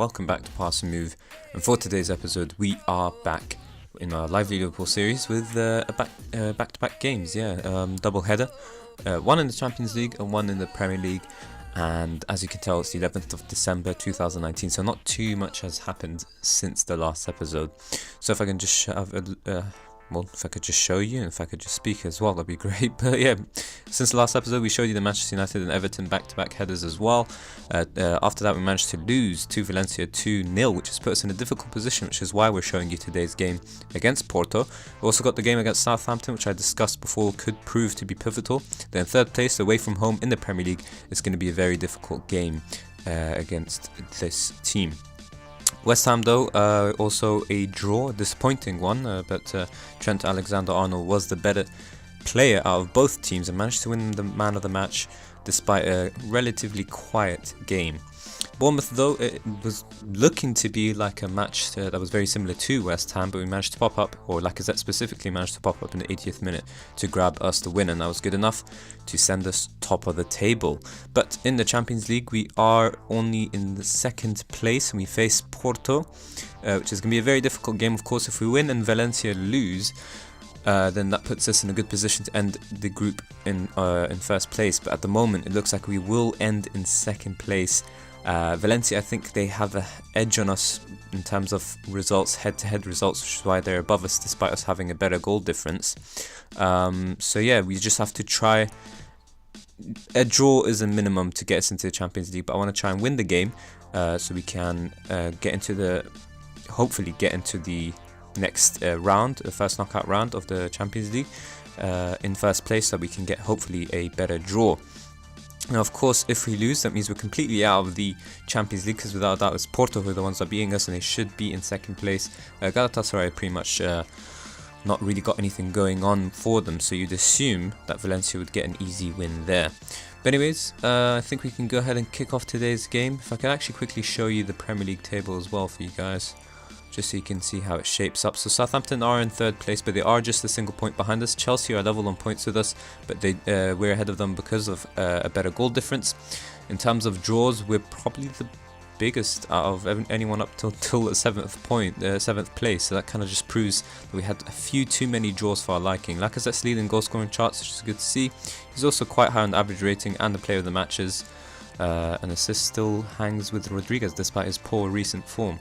welcome back to Pass and Move. And for today's episode, we are back in our lively Liverpool series with back-to-back games. Double header, one in the Champions League and one in the Premier League. And as you can tell, it's the 11th of December 2019, so not too much has happened since the last episode. So if I can just if I could just show you, and if I could just speak as well, that'd be great. But yeah, since the last episode, we showed you the Manchester United and Everton back-to-back headers as well. After that, we managed to lose to Valencia 2-0, which has put us in a difficult position, which is why we're showing you today's game against Porto. We also got the game against Southampton, which I discussed before could prove to be pivotal. Then third place, away from home in the Premier League, is going to be a very difficult game against this team. West Ham, though, also a draw, a disappointing one, but Trent Alexander-Arnold was the better player out of both teams and managed to win the man of the match despite a relatively quiet game. Bournemouth, though, it was looking to be like a match that was very similar to West Ham, but we managed to pop up, or Lacazette specifically managed to pop up in the 80th minute to grab us the win, and that was good enough to send us top of the table. But in the Champions League, we are only in the second place, and we face Porto, which is going to be a very difficult game. Of course, if we win and Valencia lose, then that puts us in a good position to end the group in first place. But at the moment, it looks like we will end in second place. Valencia, I think they have an edge on us in terms of results, head-to-head results, which is why they're above us despite us having a better goal difference. So yeah, we just have to try. A draw is a minimum to get us into the Champions League, but I want to try and win the game so we can hopefully get into the next round, the first knockout round of the Champions League in first place, so we can get hopefully a better draw. Now, of course, if we lose, that means we're completely out of the Champions League, because without doubt it's Porto who are the ones that are beating us, and they should be in second place. Galatasaray pretty much not really got anything going on for them, so you'd assume that Valencia would get an easy win there. But anyways, I think we can go ahead and kick off today's game. If I can actually quickly show you the Premier League table as well for you guys, just so you can see how it shapes up. So Southampton are in third place, but they are just a single point behind us. Chelsea are level on points with us, but we're ahead of them because of a better goal difference. In terms of draws, we're probably the biggest out of anyone up till the seventh place. So that kind of just proves that we had a few too many draws for our liking. Lacazette's leading goal scoring charts, which is good to see. He's also quite high on the average rating and the player of the matches. An assist still hangs with Rodriguez despite his poor recent form.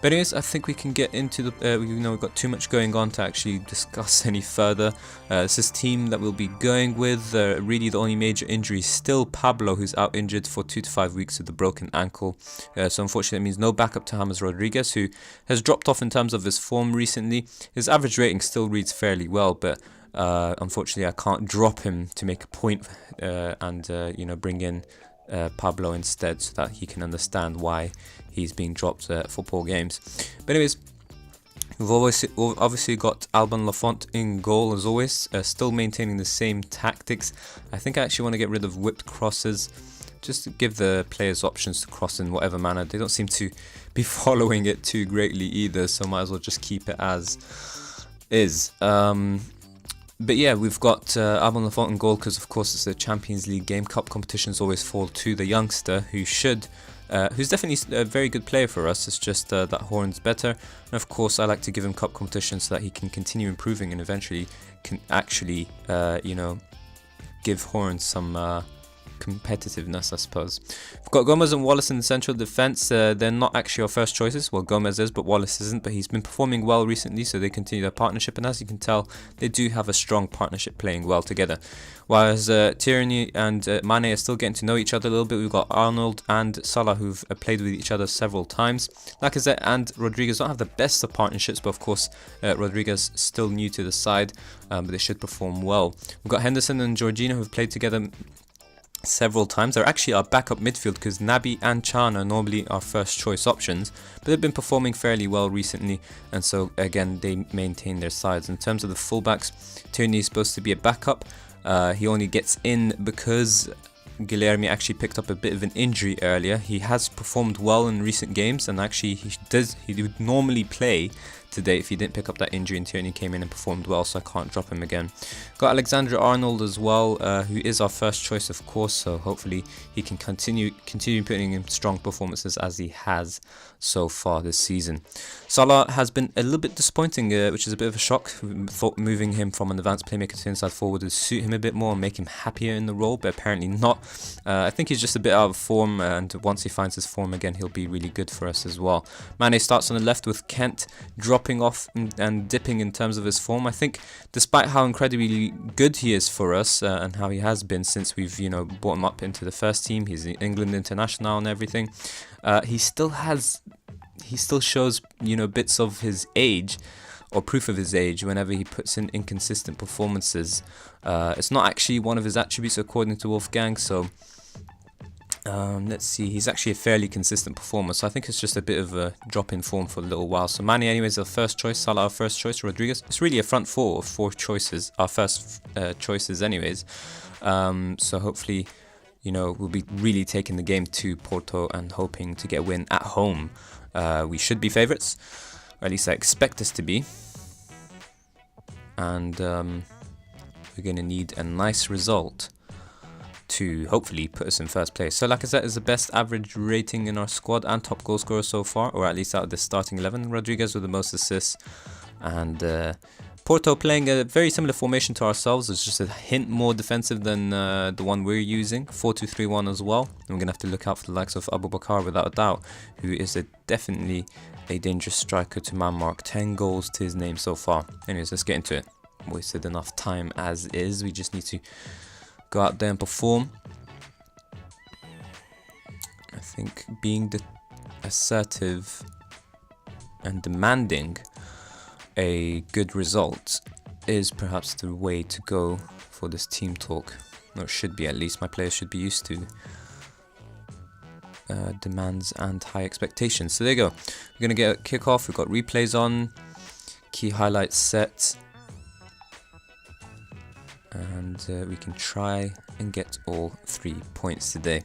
But anyways, I think we can get into the, we've got too much going on to actually discuss any further. This is team that we'll be going with. Really the only major injury is still Pablo, who's out injured for 2 to 5 weeks with a broken ankle. So unfortunately that means no backup to James Rodriguez, who has dropped off in terms of his form recently. His average rating still reads fairly well, but unfortunately I can't drop him to make a point and bring in Pablo instead, so that he can understand why he's being dropped for poor games. But anyways, we've obviously got Alban Lafont in goal as always, still maintaining the same tactics. I think I actually want to get rid of whipped crosses, just to give the players options to cross in whatever manner. They don't seem to be following it too greatly either, so might as well just keep it as is. But yeah, we've got Alban Lafont in goal because, of course, it's a Champions League game. Cup competitions always fall to the youngster who's definitely a very good player for us. It's just that Horn's better. And of course, I like to give him cup competitions so that he can continue improving and eventually can actually, give Horn some competitiveness, I suppose. We've got Gomez and Wallace in the central defence. They're not actually our first choices. Well, Gomez is, but Wallace isn't, but he's been performing well recently, so they continue their partnership, and as you can tell, they do have a strong partnership playing well together. Whereas Tierney and Mane are still getting to know each other a little bit. We've got Arnold and Salah who've played with each other several times. Lacazette and Rodriguez don't have the best of partnerships, but of course Rodriguez still new to the side, but they should perform well. We've got Henderson and Jorginho who've played together several times. They're actually our backup midfield because Naby and Chan are normally our first choice options, but they've been performing fairly well recently, and so again they maintain their sides. In terms of the fullbacks, Tierney is supposed to be a backup. He only gets in because Guilherme actually picked up a bit of an injury earlier. He has performed well in recent games, and actually he would normally play today if he didn't pick up that injury and Tierney came in and performed well, so I can't drop him again. Got Alexander-Arnold as well, who is our first choice, of course, so hopefully he can continue putting in strong performances as he has so far this season. Salah has been a little bit disappointing, which is a bit of a shock. Thought moving him from an advanced playmaker to inside forward would suit him a bit more and make him happier in the role, but apparently not. I think he's just a bit out of form, and once he finds his form again, he'll be really good for us as well. Mane starts on the left with Kent dropping off and dipping in terms of his form. I think despite how incredibly good he is for us and how he has been since we've brought him up into the first team, he's the England international and everything, he still shows bits of his age, or proof of his age, whenever he puts in inconsistent performances. It's not actually one of his attributes according to Wolfgang, so let's see, he's actually a fairly consistent performer, so I think it's just a bit of a drop in form for a little while. So Mane anyways our first choice, Salah our first choice, Rodriguez, it's really a front four of four choices, our first choices anyways, so hopefully we'll be really taking the game to Porto and hoping to get a win at home. We should be favourites, or at least I expect us to be, and we're going to need a nice result to hopefully put us in first place. So Lacazette is the best average rating in our squad and top goal scorer so far, or at least out of the starting 11. Rodriguez with the most assists, and Porto playing a very similar formation to ourselves. It's just a hint more defensive than the one we're using, 4-2-3-1 as well. And we're going to have to look out for the likes of Abu Bakar without a doubt, who is definitely a dangerous striker to man mark. 10 goals to his name so far. Anyways, let's get into it. Wasted enough time as is. We just need to go out there and perform. I think being assertive and demanding a good result is perhaps the way to go for this team talk. Or it should be, at least. My players should be used to demands and high expectations. So there you go. We're going to get a kick-off. We've got replays on. Key highlights set. And we can try and get all 3 points today.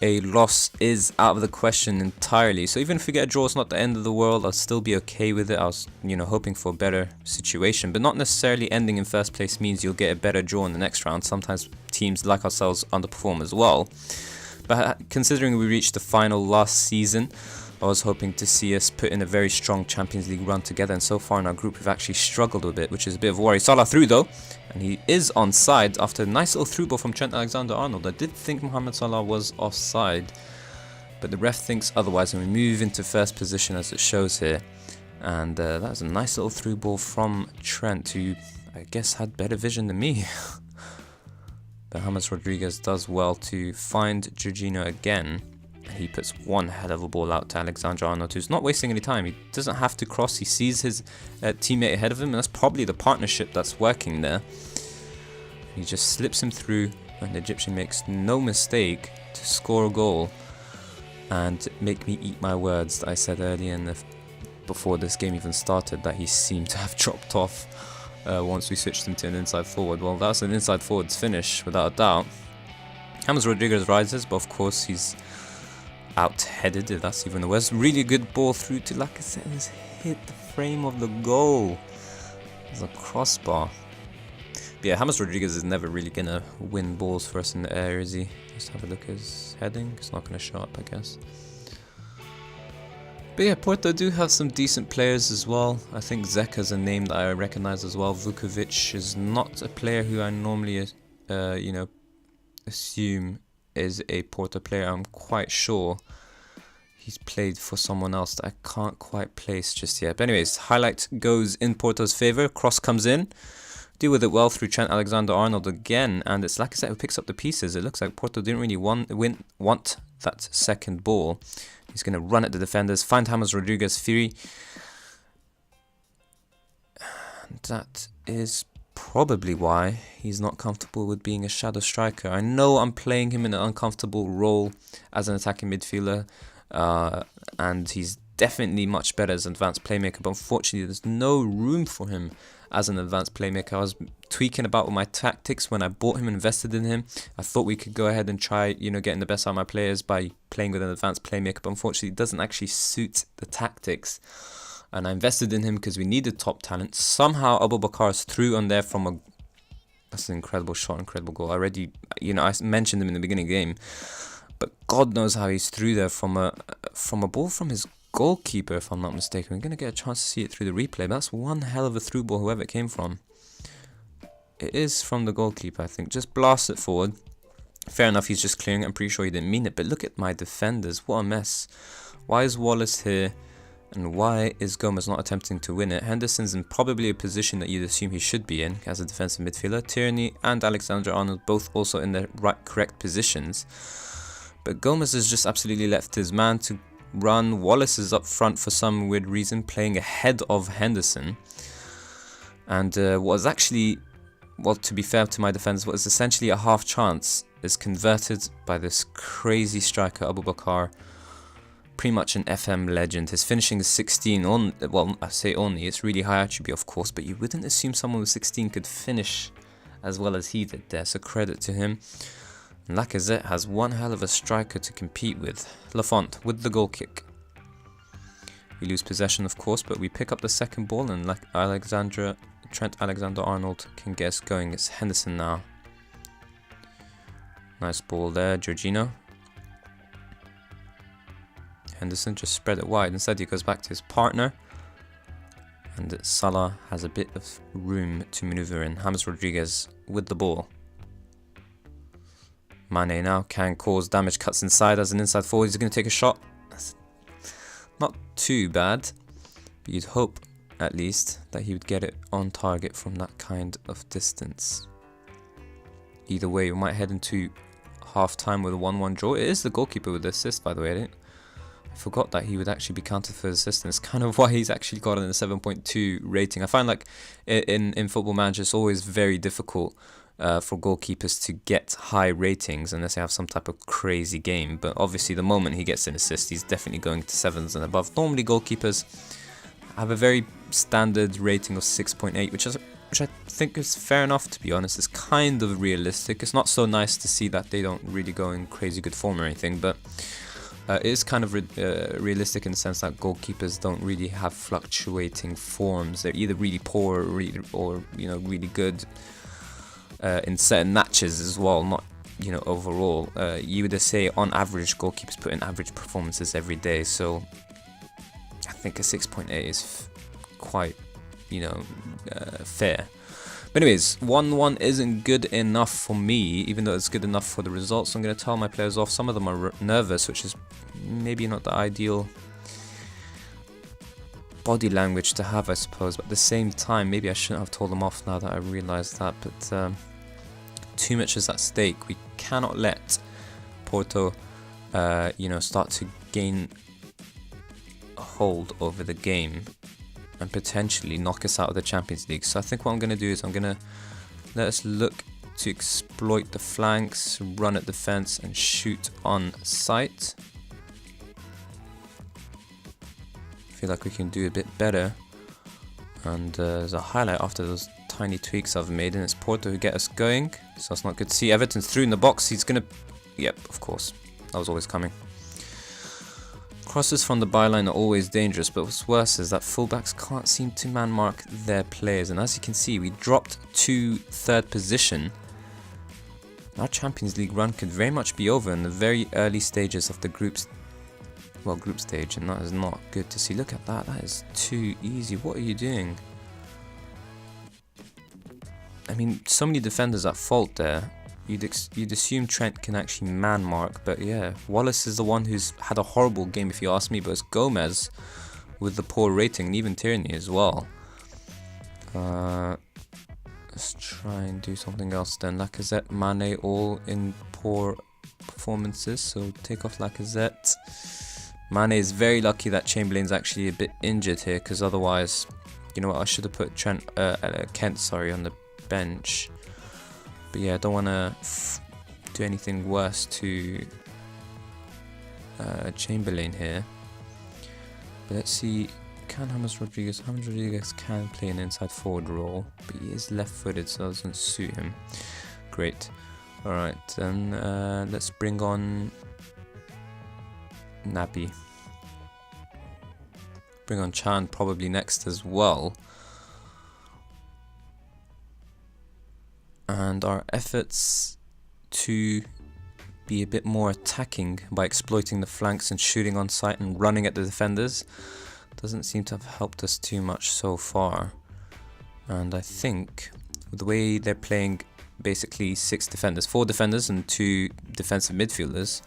A loss is out of the question entirely. So even if we get a draw, it's not the end of the world. I'll still be okay with it. I was, hoping for a better situation, but not necessarily ending in first place means you'll get a better draw in the next round. Sometimes teams like ourselves underperform as well. But considering we reached the final last season, I was hoping to see us put in a very strong Champions League run together, and so far in our group we've actually struggled a bit, which is a bit of a worry. Salah through though, and he is onside after a nice little through ball from Trent Alexander-Arnold. I did think Mohamed Salah was offside, but the ref thinks otherwise, and we move into first position as it shows here. And that was a nice little through ball from Trent, who I guess had better vision than me. But James Rodriguez does well to find Jorginho again. He puts one hell of a ball out to Alexander-Arnold, who's not wasting any time. He doesn't have to cross. He sees his teammate ahead of him, and that's probably the partnership that's working there. He just slips him through, and the Egyptian makes no mistake to score a goal and make me eat my words that I said earlier before this game even started, that he seemed to have dropped off once we switched him to an inside forward. Well, that's an inside forward's finish, without a doubt. James Rodriguez rises, but of course he's out-headed, if that's even the worst. Really good ball through to Lacazette, has hit the frame of the goal. There's a crossbar. But yeah, James Rodriguez is never really going to win balls for us in the air, is he? Let's have a look at his heading. It's not going to show up, I guess. But yeah, Porto do have some decent players as well. I think Zeka's a name that I recognise as well. Vukovic is not a player who I normally, assume is a Porto player. I'm quite sure he's played for someone else that I can't quite place just yet. But anyways, highlight goes in Porto's favour. Cross comes in. Deal with it well through Trent Alexander-Arnold again. And it's Lacazette who picks up the pieces. It looks like Porto didn't really want that second ball. He's going to run at the defenders. Find James Rodriguez free. And that is probably why he's not comfortable with being a shadow striker. I know I'm playing him in an uncomfortable role as an attacking midfielder, and he's definitely much better as an advanced playmaker, but unfortunately there's no room for him as an advanced playmaker. I was tweaking about with my tactics when I bought him and invested in him. I thought we could go ahead and try, getting the best out of my players by playing with an advanced playmaker, but unfortunately it doesn't actually suit the tactics. and I invested in him because we needed top talent. Somehow Abu Bakar's through on there from a... That's an incredible shot, incredible goal. I already, I mentioned him in the beginning of the game, but God knows how he's through there from a ball from his goalkeeper, if I'm not mistaken. We're going to get a chance to see it through the replay. That's one hell of a through ball, whoever it came from. It is from the goalkeeper, I think. Just blast it forward. Fair enough, he's just clearing it. I'm pretty sure he didn't mean it, but look at my defenders. What a mess. Why is Wallace here? And why is Gomez not attempting to win it? Henderson's in probably a position that you'd assume he should be in as a defensive midfielder. Tierney and Alexander-Arnold both also in their correct positions. But Gomez has just absolutely left his man to run. Wallace is up front for some weird reason, playing ahead of Henderson. And was actually, well, to be fair to my defence, was essentially a half chance is converted by this crazy striker, Abu Bakar. Pretty much an FM legend. His finishing is 16 on, well, I say only, it's really high attribute of course, but you wouldn't assume someone with 16 could finish as well as he did there, so credit to him. And Lacazette has one hell of a striker to compete with. Lafont with the goal kick. We lose possession of course, but we pick up the second ball and Trent Alexander-Arnold can get us going. It's Henderson now. Nice ball there, Jorginho. Henderson just spread it wide. Instead he goes back to his partner. And Salah has a bit of room to maneuver in. James Rodriguez with the ball. Mane now can cause damage, cuts inside as an inside forward. He's going to take a shot. That's not too bad. But you'd hope, at least, that he would get it on target from that kind of distance. Either way, we might head into half-time with a 1-1 draw. It is the goalkeeper with the assist, by the way. I forgot that he would actually be counted for his assist, and it's kind of why he's actually gotten a 7.2 rating. I find like in Football Manager it's always very difficult for goalkeepers to get high ratings unless they have some type of crazy game, but obviously the moment he gets an assist he's definitely going to 7s and above. Normally goalkeepers have a very standard rating of 6.8, which I think is fair enough, to be honest. It's kind of realistic. It's not so nice to see that they don't really go in crazy good form or anything, but it is kind of realistic in the sense that goalkeepers don't really have fluctuating forms. They're either really poor or really good in certain matches as well, not overall. You would say on average goalkeepers put in average performances every day, so I think a 6.8 is quite fair. But anyways, 1-1 isn't good enough for me, even though it's good enough for the results. So I'm going to tell my players off. Some of them are nervous, which is maybe not the ideal body language to have, I suppose. But at the same time, maybe I shouldn't have told them off now that I realised that. But too much is at stake. We cannot let Porto, start to gain a hold over the game and potentially knock us out of the Champions League. So I think what I'm going to do is I'm going to let us look to exploit the flanks, run at defense and shoot on sight. I feel like we can do a bit better, and there's a highlight after those tiny tweaks I've made, and it's Porto who get us going, so that's not good to see. Everton's through in the box. He's going to... Yep, of course. That was always coming. Crosses from the byline are always dangerous, but what's worse is that fullbacks can't seem to man mark their players, and as you can see we dropped to third position. Our Champions League run could very much be over in the very early stages of the group stage, and that is not good to see. Look at that, that is too easy. What are you doing? I mean, so many defenders at fault there. You'd assume Trent can actually man mark, but yeah, Wallace is the one who's had a horrible game if you ask me, but it's Gomez with the poor rating, and even Tierney as well. Let's try and do something else then. Lacazette, Mane all in poor performances, so take off Lacazette. Mane is very lucky that Chamberlain's actually a bit injured here, because otherwise, you know what, I should have put Kent on the bench. But yeah, I don't want to do anything worse to Chamberlain here. But let's see, can James Rodriguez can play an inside forward role, but he is left-footed, so it doesn't suit him. Great. Alright, then let's bring on Naby. Bring on Chan probably next as well. And our efforts to be a bit more attacking by exploiting the flanks and shooting on sight and running at the defenders doesn't seem to have helped us too much so far. And I think with the way they're playing basically 6 defenders, 4 defenders and 2 defensive midfielders,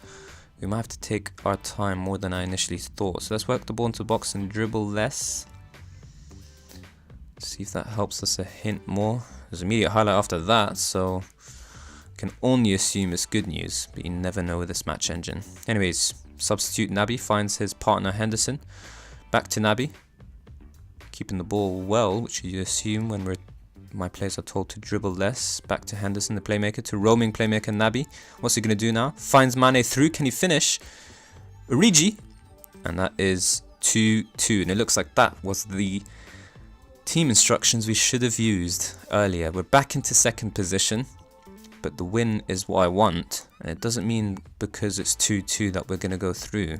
we might have to take our time more than I initially thought. So let's work the ball into the box and dribble less. See if that helps us a hint more. There's an immediate highlight after that, so can only assume it's good news, but you never know with this match engine. Anyways, substitute Naby finds his partner Henderson. Back to Naby, keeping the ball well, which you assume when my players are told to dribble less. Back to Henderson, the playmaker, to roaming playmaker Naby. What's he going to do now? Finds Mane through. Can he finish? Origi, and that is 2-2. And it looks like that was the team instructions we should have used earlier. We're back into second position, but the win is what I want, and it doesn't mean because it's 2-2 that we're going to go through.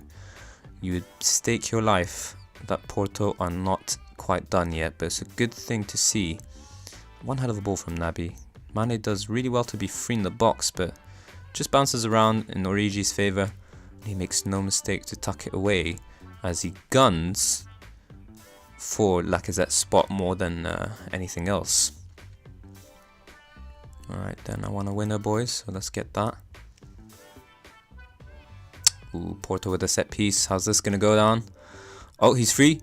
You would stake your life that Porto are not quite done yet, but it's a good thing to see. One hell of a ball from Naby. Mane does really well to be free in the box, but just bounces around in Origi's favour. He makes no mistake to tuck it away as he guns for Lacazette's spot more than anything else. Alright then, I want a winner, boys, so let's get that. Ooh, Porto with a set piece. How's this going to go down? Oh, he's free.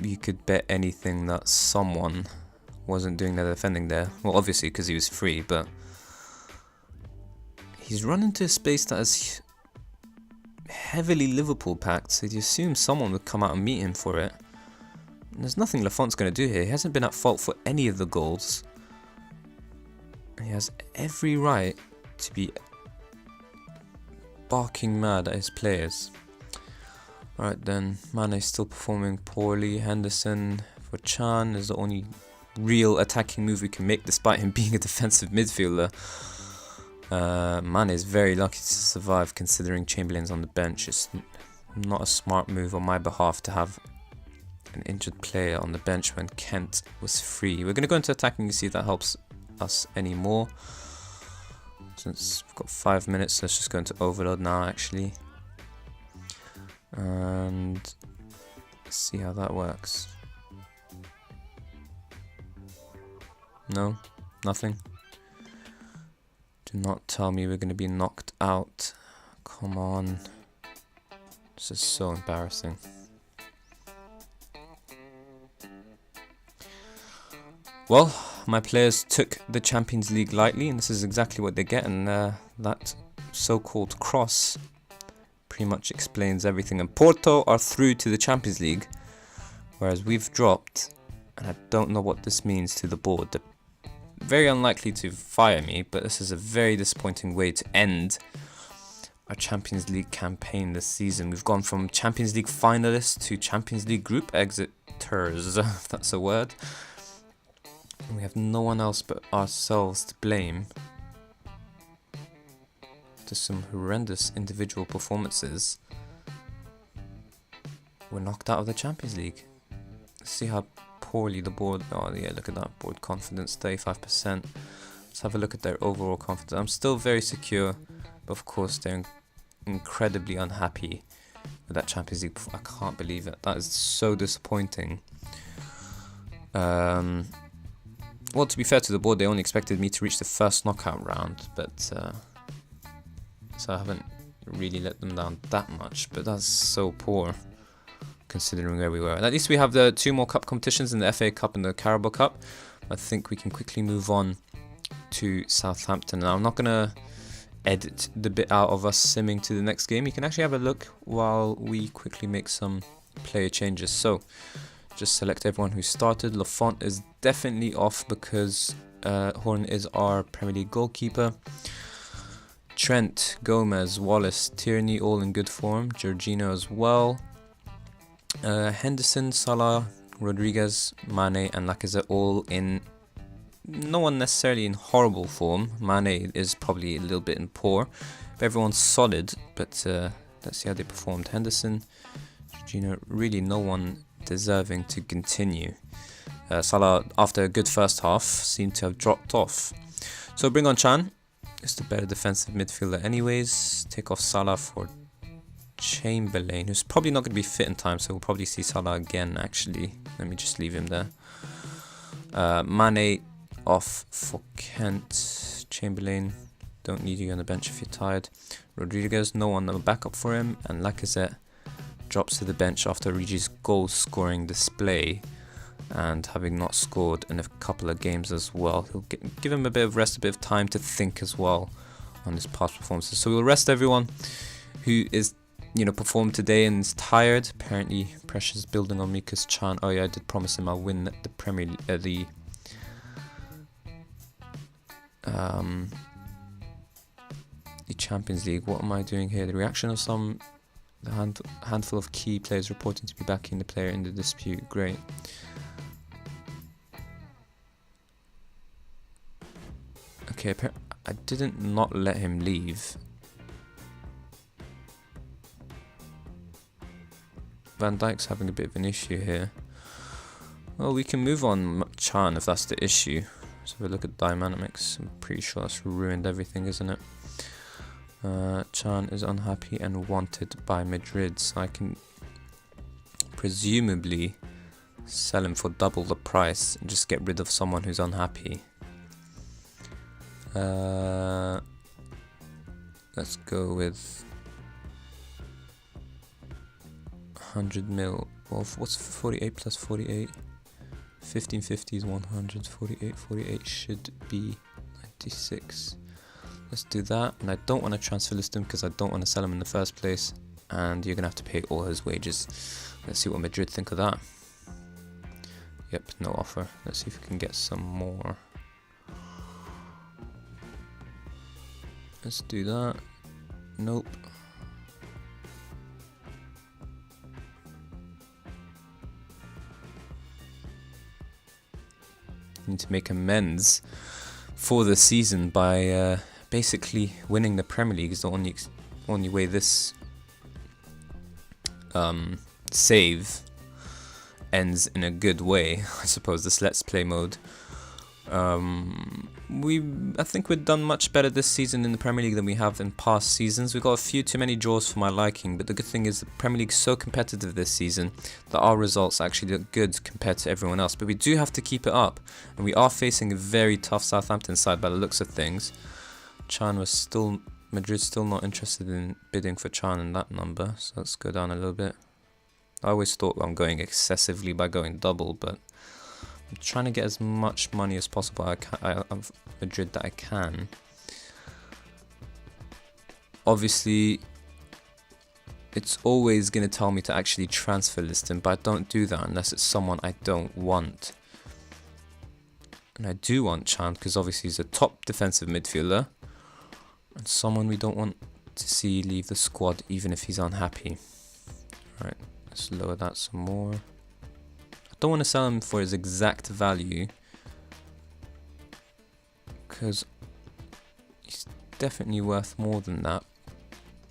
You could bet anything that someone wasn't doing their defending there. Well, obviously because he was free, but he's run into a space that is heavily Liverpool packed, so you assume someone would come out and meet him for it. And there's nothing Lafont's going to do here. He hasn't been at fault for any of the goals. He has every right to be barking mad at his players. Alright then, Mane still performing poorly. Henderson for Chan is the only real attacking move we can make despite him being a defensive midfielder. Mane is very lucky to survive considering Chamberlain's on the bench. It's not a smart move on my behalf to have an injured player on the bench when Kent was free. We're going to go into attacking to see if that helps us anymore. Since we've got 5 minutes, let's just go into overload now actually. And see how that works. No, nothing. Do not tell me we're going to be knocked out. Come on. This is so embarrassing. Well, my players took the Champions League lightly, and this is exactly what they get, and that so-called cross pretty much explains everything. And Porto are through to the Champions League, whereas we've dropped, and I don't know what this means to the board. They're very unlikely to fire me, but this is a very disappointing way to end our Champions League campaign this season. We've gone from Champions League finalists to Champions League group exiters, if that's a word. And we have no one else but ourselves to blame. To some horrendous individual performances, we're knocked out of the Champions League. Let's see how poorly the board. Oh yeah, look at that board confidence, 35%. Let's have a look at their overall confidence. I'm still very secure, but of course they're incredibly unhappy with that Champions League. I can't believe it. That is so disappointing. Well, to be fair to the board, they only expected me to reach the first knockout round, but so I haven't really let them down that much. But that's so poor, considering where we were. And at least we have the 2 more cup competitions in the FA Cup and the Carabao Cup. I think we can quickly move on to Southampton. Now, I'm not going to edit the bit out of us simming to the next game. You can actually have a look while we quickly make some player changes. So, just select everyone who started. Lafont is definitely off because Horn is our Premier League goalkeeper. Trent, Gomez, Wallace, Tierney all in good form. Jorginho as well. Henderson, Salah, Rodriguez, Mane and Lacazette all in, no one necessarily in horrible form. Mane is probably a little bit in poor. Everyone's solid, but let's see how they performed. Henderson, Jorginho, really no one deserving to continue. Salah, after a good first half, seemed to have dropped off. So bring on Chan. It's the better defensive midfielder anyways. Take off Salah for Chamberlain, who's probably not going to be fit in time, so we'll probably see Salah again actually. Let me just leave him there. Mane off for Kent. Chamberlain, don't need you on the bench if you're tired. Rodriguez, no one, no backup for him. And Lacazette drops to the bench after Origi's goal scoring display and having not scored in a couple of games as well. He'll give him a bit of rest, a bit of time to think as well on his past performances. So we'll rest everyone who is, performed today and is tired. Apparently pressure's building on me because Chan, oh yeah, I did promise him I'll win the Premier League, the Champions League. What am I doing here? The reaction of the handful of key players reporting to be backing the player in the dispute. Great. Okay, I didn't not let him leave. Van Dijk's having a bit of an issue here. Well, we can move on Chan if that's the issue. So if we look at dynamics, I'm pretty sure that's ruined everything, isn't it? Chan is unhappy and wanted by Madrid, so I can presumably sell him for double the price and just get rid of someone who's unhappy. Let's go with 100 mil. Well, what's 48 plus 48? 1550 is 100. 48 should be 96. Let's do that. And I don't want to transfer list him because I don't want to sell him in the first place. And you're going to have to pay all his wages. Let's see what Madrid think of that. Yep, no offer. Let's see if we can get some more. Let's do that. Nope. Need to make amends for the season by basically winning the Premier League. Is the only way this save ends in a good way. I suppose this Let's Play mode. I think we've done much better this season in the Premier League than we have in past seasons. We've got a few too many draws for my liking, but the good thing is the Premier League's so competitive this season that our results actually look good compared to everyone else. But we do have to keep it up, and we are facing a very tough Southampton side by the looks of things. Madrid's still not interested in bidding for Chan in that number, so let's go down a little bit. I always thought I'm going excessively by going double, but I'm trying to get as much money as possible out of Madrid that I can. Obviously, it's always going to tell me to actually transfer list him, but I don't do that unless it's someone I don't want. And I do want Chan because obviously he's a top defensive midfielder and someone we don't want to see leave the squad even if he's unhappy. Alright, let's lower that some more. I don't want to sell him for his exact value because he's definitely worth more than that.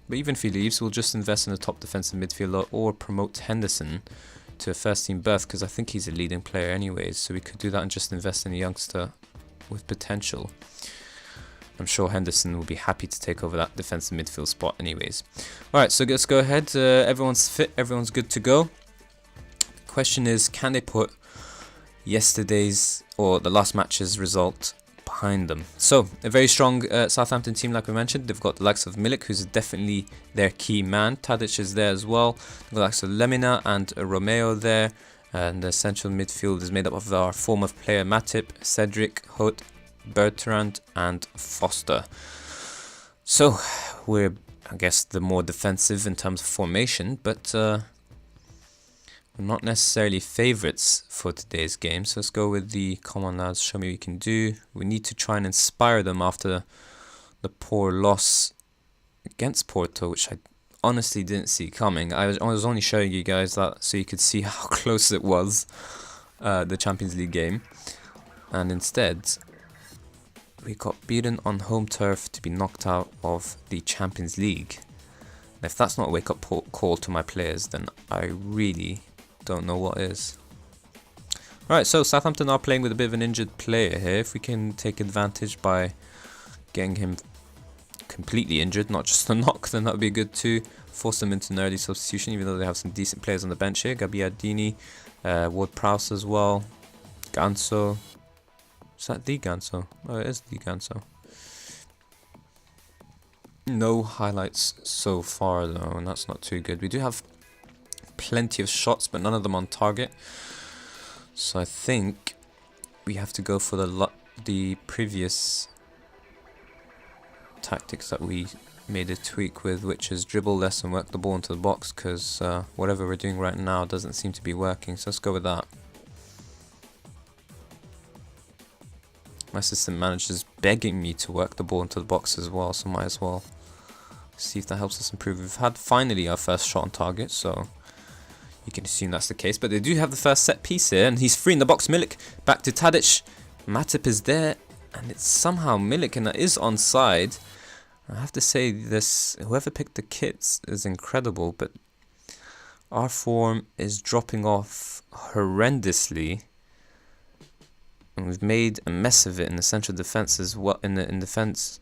But even if he leaves, we'll just invest in a top defensive midfielder or promote Henderson to a first team berth because I think he's a leading player anyways. So we could do that and just invest in a youngster with potential. I'm sure Henderson will be happy to take over that defensive midfield spot anyways. Alright, so let's go ahead. Everyone's fit, everyone's good to go. Question is, can they put yesterday's or the last match's result behind them? So a very strong Southampton team, like we mentioned. They've got the likes of Milik, who's definitely their key man. Tadic is there as well. They've got the likes of Lemina and Romeo there, and the central midfield is made up of our former player Matip, Cedric, Holt, Bertrand and Foster. So we're, I guess, the more defensive in terms of formation, but we're not necessarily favourites for today's game. So let's go with the come on lads, show me what you can do. We need to try and inspire them after the poor loss against Porto, which I honestly didn't see coming. I was only showing you guys that so you could see how close it was, the Champions League game. And instead, we got beaten on home turf to be knocked out of the Champions League. And if that's not a wake-up call to my players, then I really don't know what is. Right, so Southampton are playing with a bit of an injured player here. If we can take advantage by getting him completely injured, not just a knock, then that would be good too. Force them into an early substitution, even though they have some decent players on the bench here. Gabbiadini, Ward-Prowse as well, Ganso. Is that the Ganso? Oh, it is the Ganso. No highlights so far though, and that's not too good. We do have plenty of shots, but none of them on target. So I think we have to go for the previous tactics that we made a tweak with, which is dribble less and work the ball into the box, because whatever we're doing right now doesn't seem to be working. So let's go with that. My assistant manager's begging me to work the ball into the box as well, so might as well see if that helps us improve. We've had finally our first shot on target, so you can assume that's the case. But they do have the first set piece here, and he's free in the box. Milik back to Tadic. Matip is there, and it's somehow Milik, and that is onside. I have to say, this whoever picked the kits is incredible, but our form is dropping off horrendously, and we've made a mess of it in the central defense as well. In defense,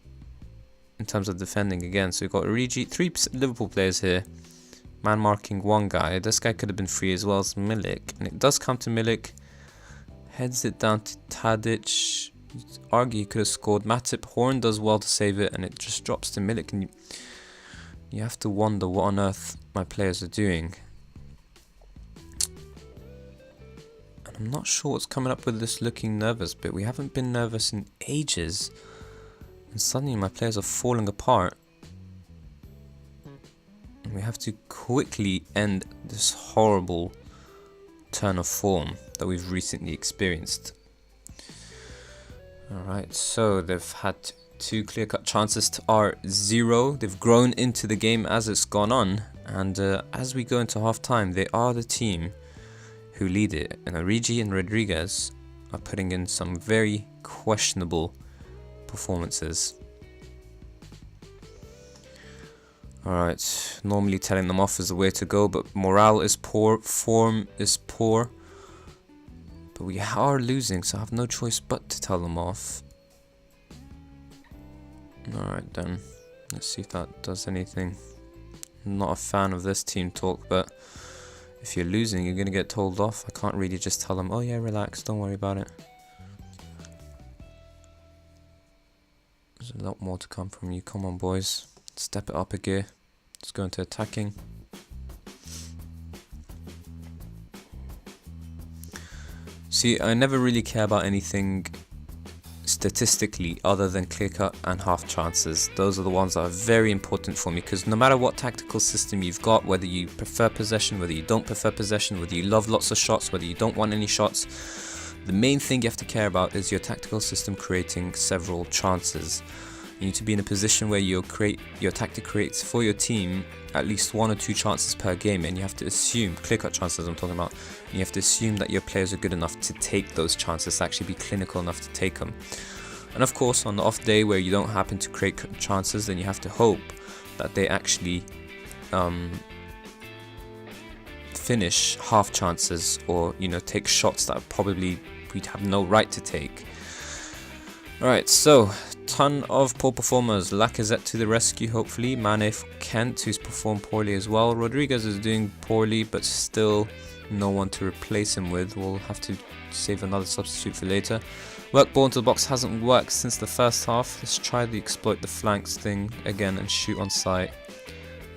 in terms of defending again. So we've got Origi, 3 Liverpool players here, man marking one guy. This guy could have been free as well as Milik, and it does come to Milik. Heads it down to Tadic. You'd argue he could have scored. Matip, Horn does well to save it, and it just drops to Milik, and you have to wonder what on earth my players are doing. And I'm not sure what's coming up with this looking nervous bit. We haven't been nervous in ages, and suddenly my players are falling apart. And we have to quickly end this horrible turn of form that we've recently experienced. Alright, so they've had 2 clear-cut chances to our 0. They've grown into the game as it's gone on, and as we go into half-time, they are the team who lead it. And Origi and Rodriguez are putting in some very questionable performances. Alright, normally telling them off is the way to go, but morale is poor, form is poor. But we are losing, so I have no choice but to tell them off. Alright then, let's see if that does anything. I'm not a fan of this team talk, but if you're losing, you're going to get told off. I can't really just tell them, oh yeah, relax, don't worry about it. There's a lot more to come from you. Come on, boys. Step it up a gear. Let's go into attacking. See, I never really care about anything statistically other than clear-cut and half chances. Those are the ones that are very important for me, because no matter what tactical system you've got, whether you prefer possession, whether you don't prefer possession, whether you love lots of shots, whether you don't want any shots, the main thing you have to care about is your tactical system creating several chances. You need to be in a position where your tactic creates for your team at least 1 or 2 chances per game, and you have to assume, clear-cut chances I'm talking about, and you have to assume that your players are good enough to take those chances, to actually be clinical enough to take them. And of course, on the off day where you don't happen to create chances, then you have to hope that they actually finish half chances, or take shots that probably we'd have no right to take. Alright, so ton of poor performers. Lacazette to the rescue, hopefully. Mane for Kent, who's performed poorly as well. Rodriguez is doing poorly, but still no one to replace him with. We'll have to save another substitute for later. Work ball into the box hasn't worked since the first half. Let's try the exploit the flanks thing again and shoot on sight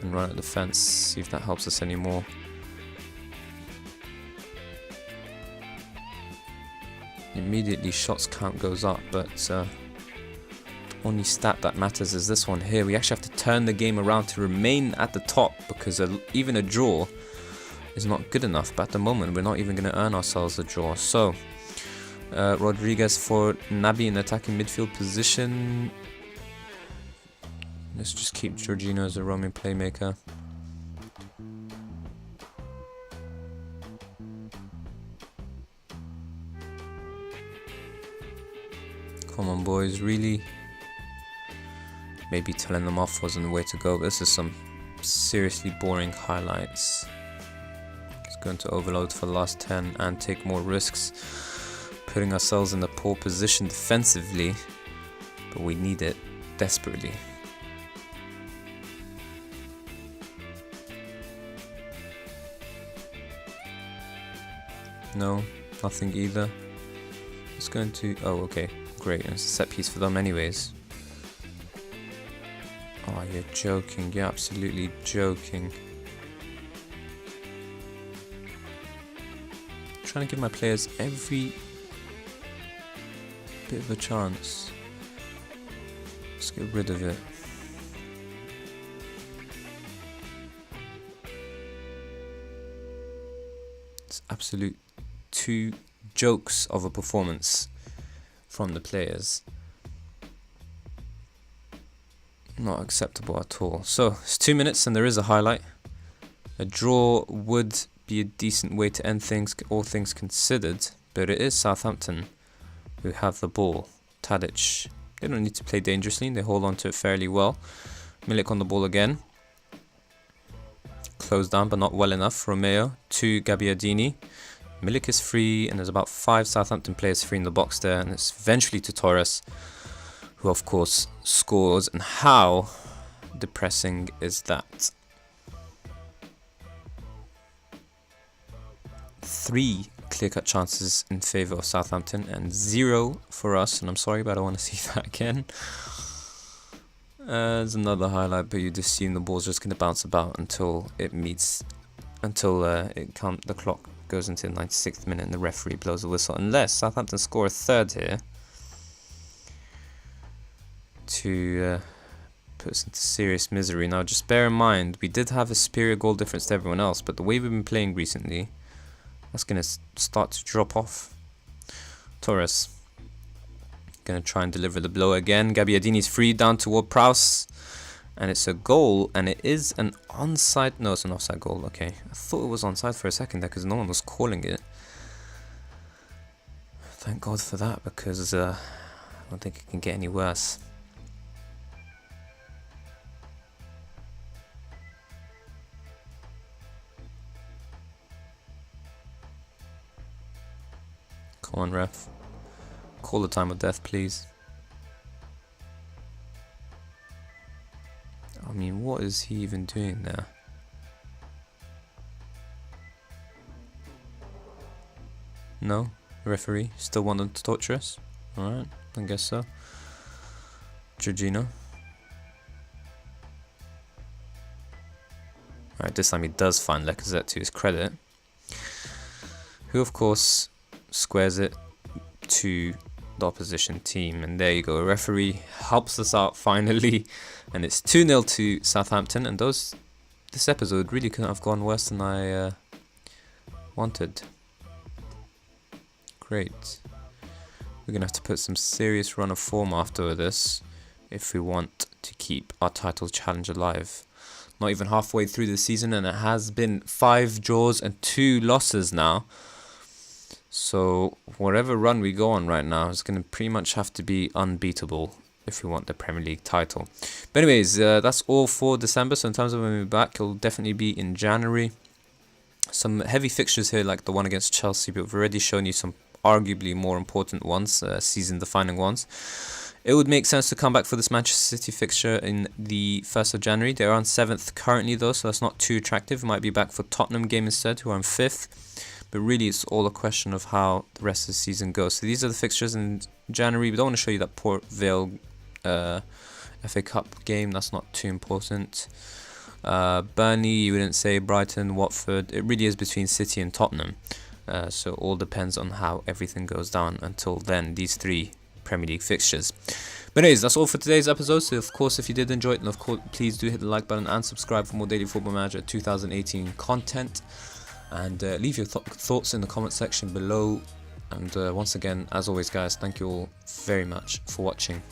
and run at the fence. See if that helps us anymore. Immediately shots count goes up, but only stat that matters is this one here. We actually have to turn the game around to remain at the top, because even a draw is not good enough. But at the moment we're not even going to earn ourselves a draw. So Rodriguez for Naby in attacking midfield position. Let's just keep Jorginho as a roaming playmaker. Come on, boys, really? Maybe telling them off wasn't the way to go, but this is some seriously boring highlights. It's going to overload for the last 10 and take more risks, putting ourselves in a poor position defensively, but we need it desperately. No, nothing either. It's going to... oh, okay, great. It's a set piece for them anyways. Oh, you're joking. You're absolutely joking. I'm trying to give my players every bit of a chance. Let's get rid of it. It's absolute two jokes of a performance from the players. Not acceptable at all. So it's 2 minutes and there is a highlight. A draw would be a decent way to end things, all things considered, but it is Southampton who have the ball. Tadic, they don't need to play dangerously, they hold on to it fairly well. Milik on the ball again. Closed down but not well enough. Romeo to Gabbiadini. Milik is free and there's about 5 Southampton players free in the box there, and it's eventually to Torres, who of course scores. And how depressing is that? 3 clear-cut chances in favour of Southampton and 0 for us, and I'm sorry but I don't want to see that again. There's another highlight, but you'd assume the ball's just going to bounce about until it meets, until the clock goes into the 96th minute and the referee blows a whistle, unless Southampton score a third here to put us into serious misery. Now just bear in mind, we did have a superior goal difference to everyone else, but the way we've been playing recently, that's going to start to drop off. Torres going to try and deliver the blow again. Gabbiadini's free down toward Prowse, and it's a goal, and it is an onside. No, it's an offside goal. Okay, I thought it was onside for a second there because no one was calling it. Thank God for that, because I don't think it can get any worse. Come on, ref. Call the time of death, please. I mean, what is he even doing there? No? Referee still wanted to torture us? Alright, I guess so. Jorginho. Alright, this time he does find Lacazette to his credit, who of course squares it to the opposition team, and there you go. A referee helps us out finally, and it's 2-0 to Southampton. And this episode really couldn't have gone worse than I wanted. Great. We're gonna have to put some serious run of form after this if we want to keep our title challenge alive. Not even halfway through the season, and it has been 5 draws and 2 losses now. So whatever run we go on right now is going to pretty much have to be unbeatable if we want the Premier League title. But anyways, that's all for December. So in terms of when we're back, it'll definitely be in January. Some heavy fixtures here like the one against Chelsea, but we've already shown you some arguably more important ones, season-defining ones. It would make sense to come back for this Manchester City fixture in the 1st of January. They're on 7th currently though, so that's not too attractive. We might be back for Tottenham game instead, who are on 5th. But really, it's all a question of how the rest of the season goes. So these are the fixtures in January. We don't want to show you that Port Vale FA Cup game. That's not too important. Burnley, you wouldn't say. Brighton, Watford. It really is between City and Tottenham. So it all depends on how everything goes down until then. These 3 Premier League fixtures. But anyways, that's all for today's episode. So of course, if you did enjoy it, then of course, please do hit the like button and subscribe for more Daily Football Manager 2018 content. And leave your thoughts in the comment section below. And once again, as always guys, thank you all very much for watching.